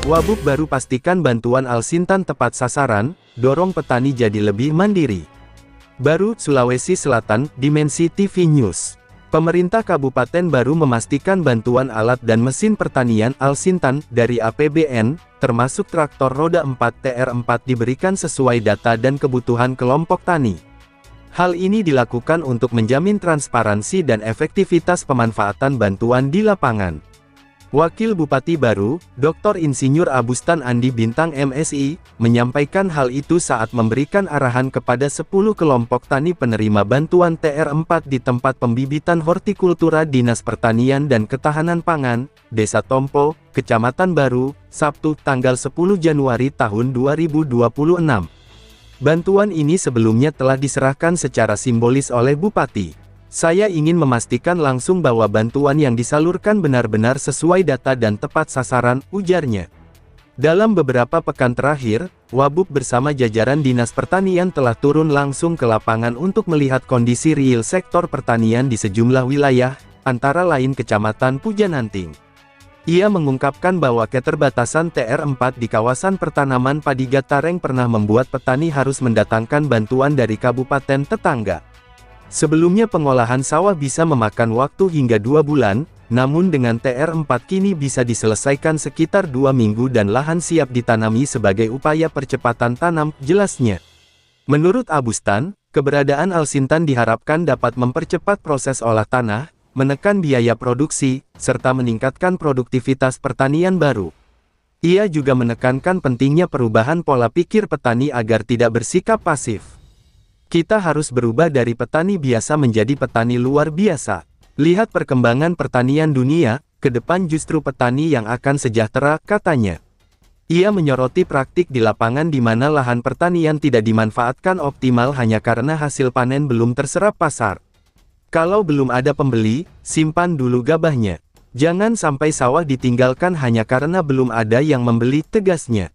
Wabub Baru pastikan bantuan Alsintan tepat sasaran, dorong petani jadi lebih mandiri. Baru, Sulawesi Selatan, Dimensi TV News. Pemerintah Kabupaten Baru memastikan bantuan alat dan mesin pertanian Alsintan dari APBN, termasuk traktor roda 4 TR4 diberikan sesuai data dan kebutuhan kelompok tani. Hal ini dilakukan untuk menjamin transparansi dan efektivitas pemanfaatan bantuan di lapangan. Wakil Bupati Baru, Dr. Insinyur Abustan Andi Bintang MSI, menyampaikan hal itu saat memberikan arahan kepada 10 kelompok tani penerima bantuan TR4 di tempat pembibitan hortikultura Dinas Pertanian dan Ketahanan Pangan, Desa Tompo, Kecamatan Baru, Sabtu, tanggal 10 Januari tahun 2026. Bantuan ini sebelumnya telah diserahkan secara simbolis oleh Bupati. Saya ingin memastikan langsung bahwa bantuan yang disalurkan benar-benar sesuai data dan tepat sasaran, ujarnya. Dalam beberapa pekan terakhir, Wabub bersama jajaran Dinas Pertanian telah turun langsung ke lapangan untuk melihat kondisi real sektor pertanian di sejumlah wilayah, antara lain Kecamatan Pujananting. Ia mengungkapkan bahwa keterbatasan TR4 di kawasan pertanaman padi Gatareng pernah membuat petani harus mendatangkan bantuan dari kabupaten tetangga. Sebelumnya pengolahan sawah bisa memakan waktu hingga 2 bulan, namun dengan TR4 kini bisa diselesaikan sekitar 2 minggu dan lahan siap ditanami sebagai upaya percepatan tanam, jelasnya. Menurut Abustan, keberadaan Alsintan diharapkan dapat mempercepat proses olah tanah, menekan biaya produksi, serta meningkatkan produktivitas pertanian baru. Ia juga menekankan pentingnya perubahan pola pikir petani agar tidak bersikap pasif. Kita harus berubah dari petani biasa menjadi petani luar biasa. Lihat perkembangan pertanian dunia, ke depan justru petani yang akan sejahtera, katanya. Ia menyoroti praktik di lapangan di mana lahan pertanian tidak dimanfaatkan optimal hanya karena hasil panen belum terserap pasar. Kalau belum ada pembeli, simpan dulu gabahnya. Jangan sampai sawah ditinggalkan hanya karena belum ada yang membeli, tegasnya.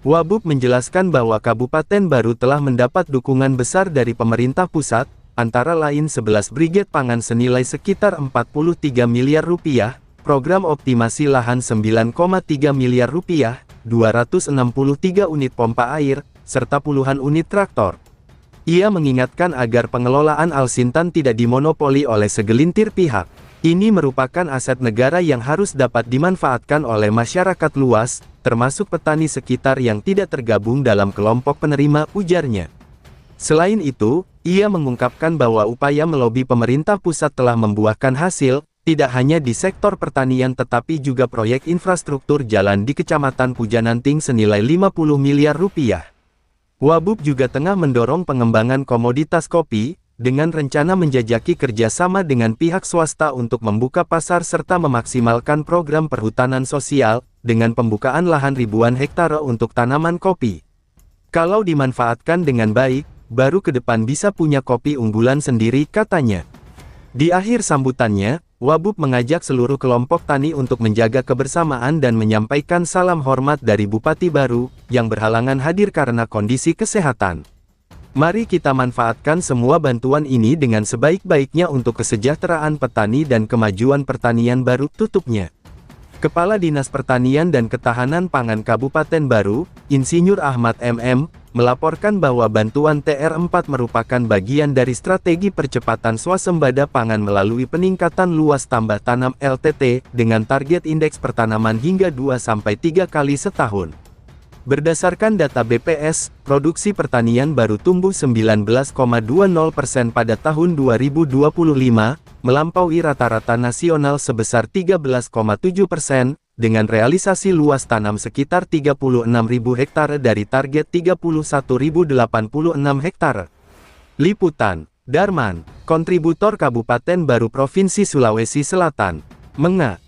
Wabub menjelaskan bahwa Kabupaten Baru telah mendapat dukungan besar dari pemerintah pusat, antara lain 11 brigade pangan senilai sekitar 43 miliar rupiah, program optimasi lahan 9,3 miliar rupiah, 263 unit pompa air, serta puluhan unit traktor. Ia mengingatkan agar pengelolaan Alsintan tidak dimonopoli oleh segelintir pihak. Ini merupakan aset negara yang harus dapat dimanfaatkan oleh masyarakat luas, termasuk petani sekitar yang tidak tergabung dalam kelompok penerima, ujarnya. Selain itu, ia mengungkapkan bahwa upaya melobi pemerintah pusat telah membuahkan hasil, tidak hanya di sektor pertanian tetapi juga proyek infrastruktur jalan di Kecamatan Pujananting senilai 50 miliar rupiah. Wabub juga tengah mendorong pengembangan komoditas kopi, dengan rencana menjajaki kerjasama dengan pihak swasta untuk membuka pasar serta memaksimalkan program perhutanan sosial, dengan pembukaan lahan ribuan hektare untuk tanaman kopi. Kalau dimanfaatkan dengan baik, baru ke depan bisa punya kopi unggulan sendiri, katanya. Di akhir sambutannya, Wabub mengajak seluruh kelompok tani untuk menjaga kebersamaan dan menyampaikan salam hormat dari Bupati Baru, yang berhalangan hadir karena kondisi kesehatan. Mari kita manfaatkan semua bantuan ini dengan sebaik-baiknya untuk kesejahteraan petani dan kemajuan pertanian Baru, tutupnya. Kepala Dinas Pertanian dan Ketahanan Pangan Kabupaten Baru, Insinyur Ahmad MM, melaporkan bahwa bantuan TR4 merupakan bagian dari strategi percepatan swasembada pangan melalui peningkatan luas tambah tanam LTT, dengan target indeks pertanaman hingga 2-3 kali setahun. Berdasarkan data BPS, produksi pertanian baru tumbuh 19,20% pada tahun 2025, melampaui rata-rata nasional sebesar 13,7%, dengan realisasi luas tanam sekitar 36.000 hektare dari target 31.086 hektare. Liputan, Darman, kontributor Kabupaten Baru Provinsi Sulawesi Selatan, Menga.